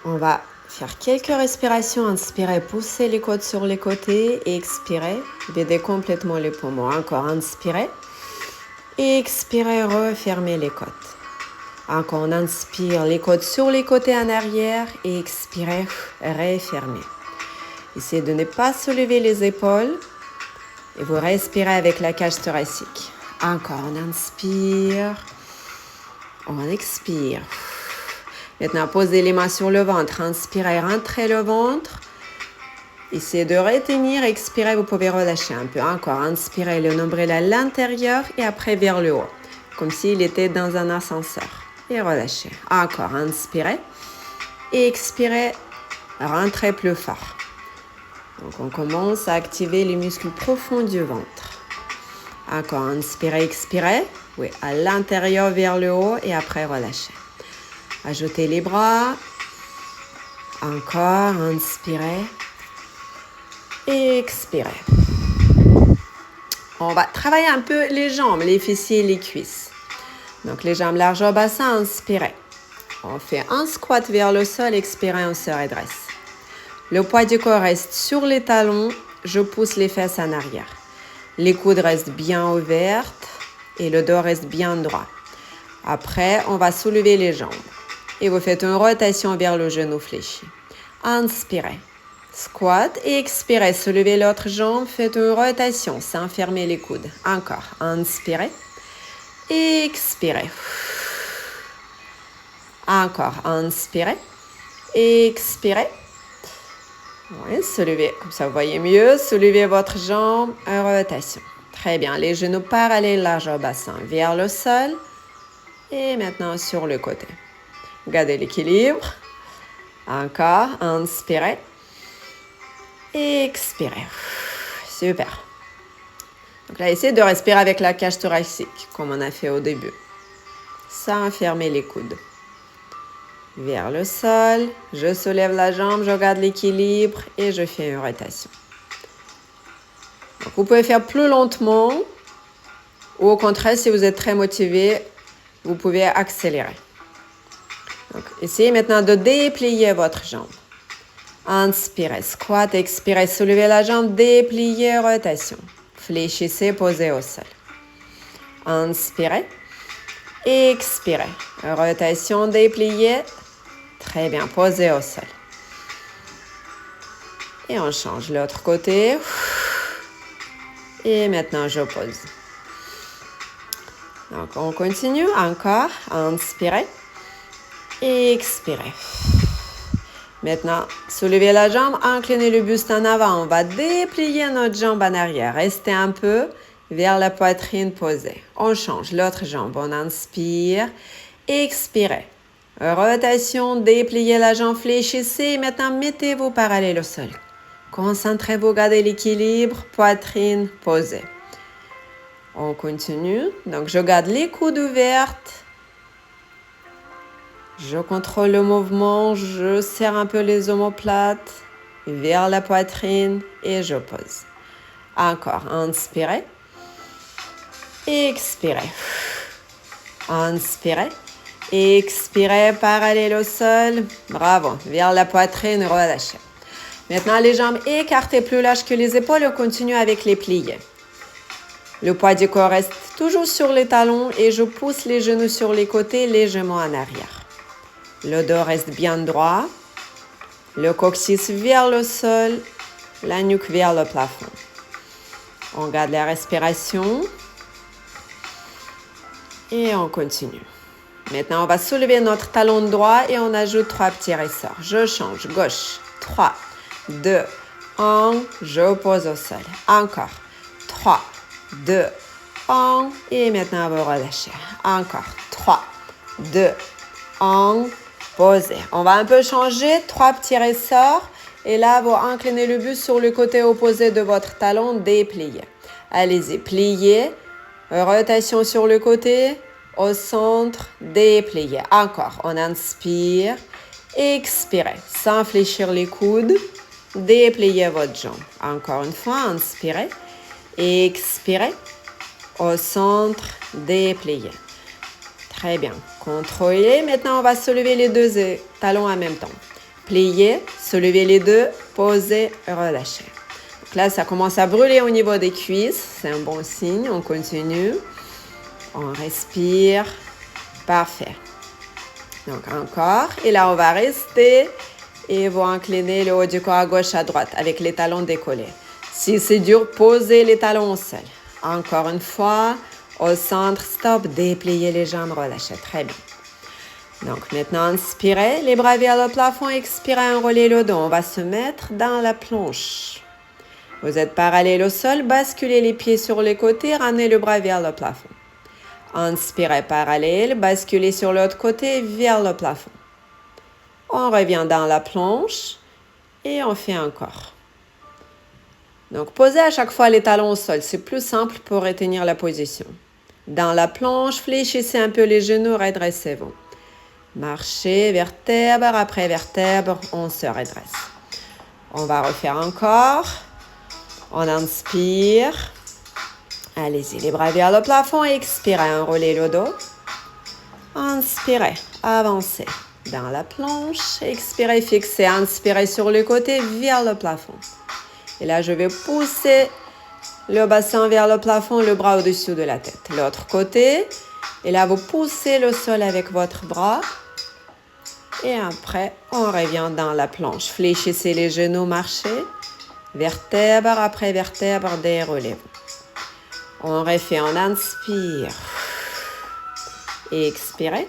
On va faire quelques respirations. Inspirez, poussez les côtes sur les côtés. Et expirez, videz complètement les poumons. Encore, inspirez. Expirez, refermez les côtes. Encore, on inspire les côtes sur les côtés en arrière. Et expirez, refermez. Essayez de ne pas soulever les épaules. Et vous respirez avec la cage thoracique. Encore, on inspire. On expire. Maintenant, posez les mains sur le ventre. Inspirez, rentrez le ventre. Essayez de retenir. Expirez, vous pouvez relâcher un peu. Encore, inspirez le nombril à l'intérieur et après vers le haut. Comme s'il était dans un ascenseur. Et relâchez. Encore, inspirez. Et expirez, rentrez plus fort. Donc, on commence à activer les muscles profonds du ventre. Encore, inspirez, expirez. Oui, à l'intérieur vers le haut et après relâchez. Ajoutez les bras. Encore, inspirez. Et expirez. On va travailler un peu les jambes, les fessiers et les cuisses. Donc, les jambes larges au bassin, inspirez. On fait un squat vers le sol, expirez, on se redresse. Le poids du corps reste sur les talons, je pousse les fesses en arrière. Les coudes restent bien ouvertes et le dos reste bien droit. Après, on va soulever les jambes. Et vous faites une rotation vers le genou fléchi. Inspirez. Squat et expirez. Soulevez l'autre jambe. Faites une rotation sans fermer les coudes. Encore. Inspirez. Expirez. Encore. Inspirez. Expirez. Oui, soulevez. Comme ça, vous voyez mieux. Soulevez votre jambe. Rotation. Très bien. Les genoux parallèles larges au bassin. Vers le sol. Et maintenant sur le côté. Gardez l'équilibre. Encore. Inspirez. Expirez. Super. Donc là, essayez de respirer avec la cage thoracique, comme on a fait au début. Sans fermer les coudes. Vers le sol. Je soulève la jambe, je garde l'équilibre et je fais une rotation. Donc, vous pouvez faire plus lentement. Ou au contraire, si vous êtes très motivé, vous pouvez accélérer. Donc, essayez maintenant de déplier votre jambe. Inspirez, squat, expirez, soulevez la jambe, dépliez, rotation. Fléchissez, posez au sol. Inspirez, expirez. Rotation, dépliez. Très bien, posez au sol. Et on change l'autre côté. Et maintenant, je pose. Donc, on continue encore. Inspirez. Expirez. Maintenant, soulevez la jambe, inclinez le buste en avant. On va déplier notre jambe en arrière. Restez un peu vers la poitrine posée. On change l'autre jambe. On inspire. Expirez. Rotation, dépliez la jambe, fléchissez. Maintenant, mettez-vous parallèle au sol. Concentrez-vous, gardez l'équilibre. Poitrine posée. On continue. Donc, je garde les coudes ouverts. Je contrôle le mouvement, je serre un peu les omoplates vers la poitrine et je pose. Encore, inspirez. Expirez. Inspirez. Expirez, parallèle au sol. Bravo, vers la poitrine, relâchez. Maintenant, les jambes écartées plus larges que les épaules, on continue avec les pliés. Le poids du corps reste toujours sur les talons et je pousse les genoux sur les côtés, légèrement en arrière. Le dos reste bien droit. Le coccyx vers le sol. La nuque vers le plafond. On garde la respiration. Et on continue. Maintenant, on va soulever notre talon droit et on ajoute 3 petits ressorts. Je change. Gauche. 3, 2, 1. Je pose au sol. Encore. 3, 2, 1. Et maintenant, on va relâcher. Encore. 3, 2, 1. Posez. On va un peu changer. 3 petits ressorts. Et là, vous inclinez le buste sur le côté opposé de votre talon. Dépliez. Allez-y. Pliez. Rotation sur le côté. Au centre. Dépliez. Encore. On inspire. Expirez. Sans fléchir les coudes. Dépliez votre jambe. Encore une fois. Inspirez. Expirez. Au centre. Dépliez. Très bien. Contrôlez. Maintenant, on va soulever les deux talons en même temps. pliez, soulevez les deux, posez, relâchez. Donc là, ça commence à brûler au niveau des cuisses. C'est un bon signe. On continue. On respire. Parfait. Donc encore. Et là, on va rester et vous inclinez le haut du corps à gauche, à droite avec les talons décollés. Si c'est dur, posez les talons au sol. Encore une fois. Au centre, stop. Dépliez les jambes, relâchez. Très bien. Donc maintenant, inspirez. Les bras vers le plafond. Expirez, enroulez le dos. On va se mettre dans la planche. Vous êtes parallèle au sol. Basculez les pieds sur les côtés. Ramenez le bras vers le plafond. Inspirez parallèle, basculez sur l'autre côté vers le plafond. On revient dans la planche et on fait encore. Donc, posez à chaque fois les talons au sol. C'est plus simple pour retenir la position. Dans la planche, fléchissez un peu les genoux, redressez-vous. Marchez vertèbre après vertèbre, on se redresse. On va refaire encore. On inspire. Allez-y, les bras vers le plafond, expirez, enroulez le dos. Inspirez, avancez dans la planche, expirez, fixez, inspirez sur le côté vers le plafond. Et là, je vais pousser le bassin vers le plafond, le bras au-dessus de la tête. L'autre côté, et là, vous poussez le sol avec votre bras. Et après, on revient dans la planche. Fléchissez les genoux, marchez. Vertèbre après vertèbre, déroulez-vous. On refait, on inspire. Et expirez.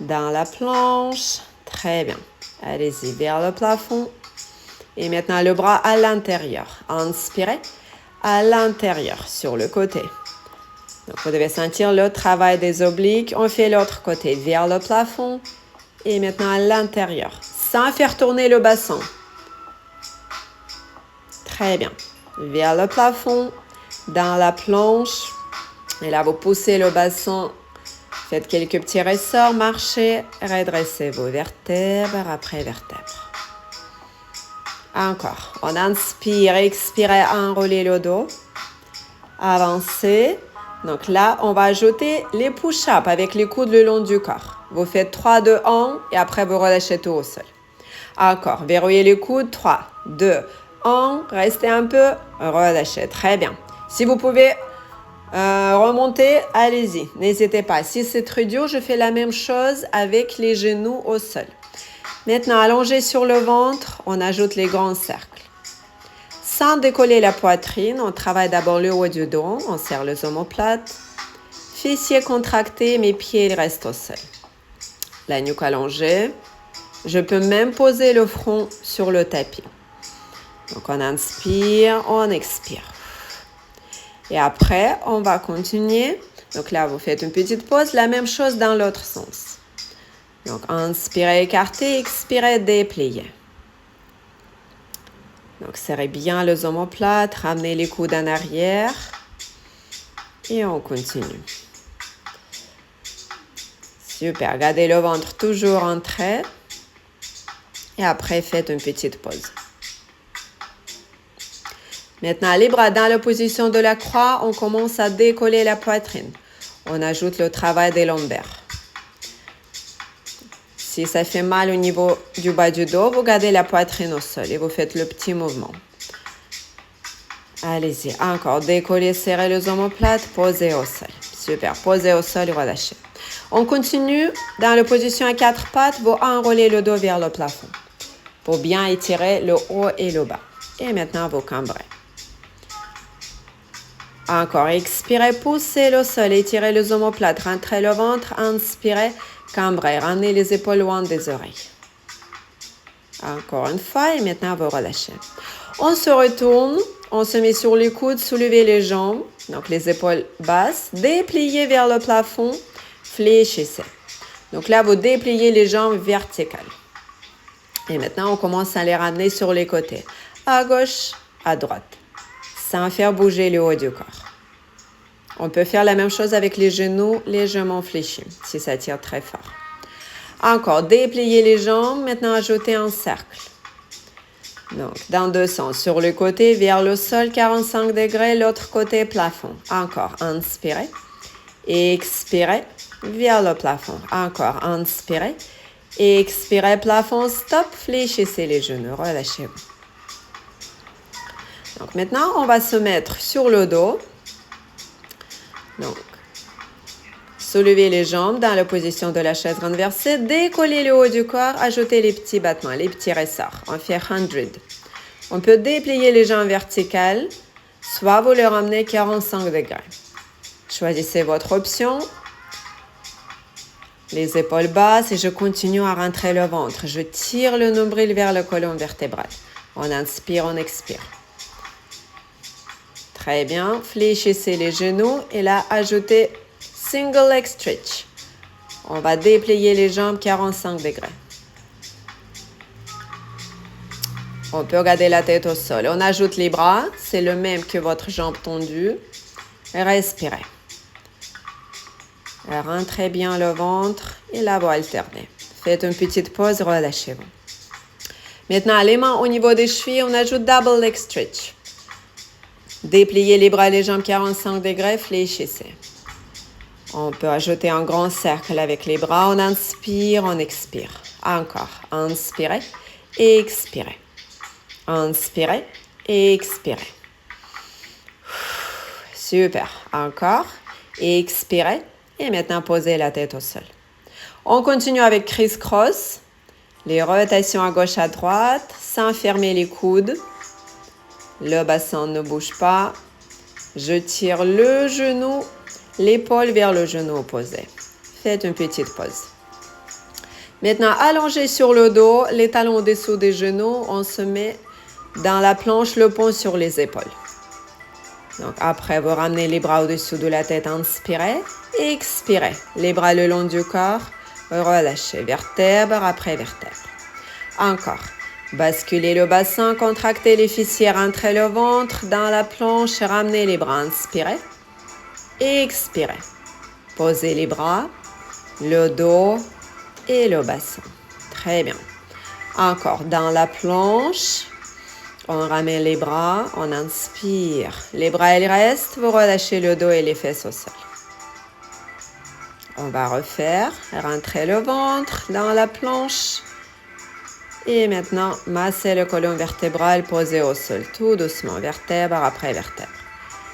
Dans la planche. Très bien. Allez-y, vers le plafond. Et maintenant, le bras à l'intérieur. Inspirez. À l'intérieur, sur le côté. Donc, vous devez sentir le travail des obliques. On fait l'autre côté, vers le plafond. Et maintenant, à l'intérieur. Sans faire tourner le bassin. Très bien. Vers le plafond. Dans la planche, et là vous poussez le bassin, faites quelques petits ressorts, marchez, redressez-vous, vertèbre après vertèbre. Encore, on inspire, expirez, enroulez le dos, avancez. Donc là, on va ajouter les push-ups avec les coudes le long du corps. Vous faites 3, 2, 1 et après vous relâchez tout au sol. Encore, verrouillez les coudes, 3, 2, 1, restez un peu, relâchez, très bien. Si vous pouvez remonter, allez-y, n'hésitez pas. Si c'est très dur, je fais la même chose avec les genoux au sol. Maintenant, allongez sur le ventre, on ajoute les grands cercles. Sans décoller la poitrine, on travaille d'abord le haut du dos, on serre les omoplates. Fessiers contractés, mes pieds restent au sol. La nuque allongée. Je peux même poser le front sur le tapis. Donc, on inspire, on expire. Et après, on va continuer. Donc là, vous faites une petite pause. La même chose dans l'autre sens. Donc, inspirez, écartez, expirez, dépliez. Donc, serrez bien les omoplates, ramenez les coudes en arrière. Et on continue. Super, gardez le ventre toujours en trait. Et après, faites une petite pause. Maintenant, les bras dans la position de la croix, on commence à décoller la poitrine. On ajoute le travail des lombaires. Si ça fait mal au niveau du bas du dos, vous gardez la poitrine au sol et vous faites le petit mouvement. Allez-y, encore. Décollez, serrez les omoplates, posez au sol. Super, posez au sol et relâchez. On continue dans la position à 4 pattes, vous enroulez le dos vers le plafond pour bien étirer le haut et le bas. Et maintenant, vous cambrez. Encore, expirez, poussez le sol, étirez les omoplates, rentrez le ventre, inspirez, cambrez, ramenez les épaules loin des oreilles. Encore une fois, et maintenant, vous relâchez. On se retourne, on se met sur les coudes, soulevez les jambes, donc les épaules basses, dépliez vers le plafond, fléchissez. Donc là, vous dépliez les jambes verticales. Et maintenant, on commence à les ramener sur les côtés, à gauche, à droite, sans faire bouger le haut du corps. On peut faire la même chose avec les genoux légèrement fléchis, si ça tire très fort. Encore, dépliez les jambes, maintenant ajoutez un cercle. Donc, dans deux sens, sur le côté, vers le sol, 45 degrés, l'autre côté, plafond. Encore, inspirez, expirez, vers le plafond. Encore, inspirez, Expirez, plafond, stop. Fléchissez les genoux, relâchez-vous. Donc maintenant, on va se mettre sur le dos. Donc, soulevez les jambes dans la position de la chaise renversée. Décollez le haut du corps. Ajoutez les petits battements, les petits ressorts. On fait 100. On peut déplier les jambes verticales. Soit vous les ramenez 45 degrés. Choisissez votre option. Les épaules basses et je continue à rentrer le ventre. Je tire le nombril vers le colonne vertébrale. On inspire, on expire. Très bien. Fléchissez les genoux et là, ajoutez single leg stretch. On va déplier les jambes 45 degrés. On peut garder la tête au sol. On ajoute les bras. C'est le même que votre jambe tendue. Respirez. Rentrez bien le ventre et là, vous alternez. Faites une petite pause, relâchez-vous. Maintenant, les mains au niveau des chevilles, on ajoute double leg stretch. Dépliez les bras et les jambes 45 degrés, fléchissez. On peut ajouter un grand cercle avec les bras. On inspire, on expire. Encore. Inspirez et expirez. Inspirez et expirez. Super. Encore. Expirez. Et maintenant, posez la tête au sol. On continue avec criss-cross. Les rotations à gauche, à droite, sans fermer les coudes. Le bassin ne bouge pas. Je tire le genou, l'épaule vers le genou opposé. Faites une petite pause. Maintenant, allongez sur le dos, les talons au-dessous des genoux. On se met dans la planche, le pont sur les épaules. Donc, après, vous ramenez les bras au-dessous de la tête, inspirez. Expirez. Les bras le long du corps. Relâchez. Vertèbre après vertèbre. Encore. Basculez le bassin, contractez les fessiers, rentrez le ventre dans la planche, ramenez les bras, inspirez. Expirez. Posez les bras, le dos et le bassin. Très bien. Encore dans la planche. On ramène les bras, on inspire. Les bras, ils restent, vous relâchez le dos et les fesses au sol. On va refaire. Rentrez le ventre dans la planche. Et maintenant, massez le colonne vertébrale, posez au sol, tout doucement, vertèbre après vertèbre.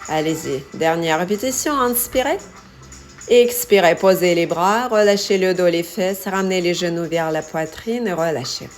Allez-y, dernière répétition, inspirez. Expirez, posez les bras, relâchez le dos, les fesses, ramenez les genoux vers la poitrine et relâchez.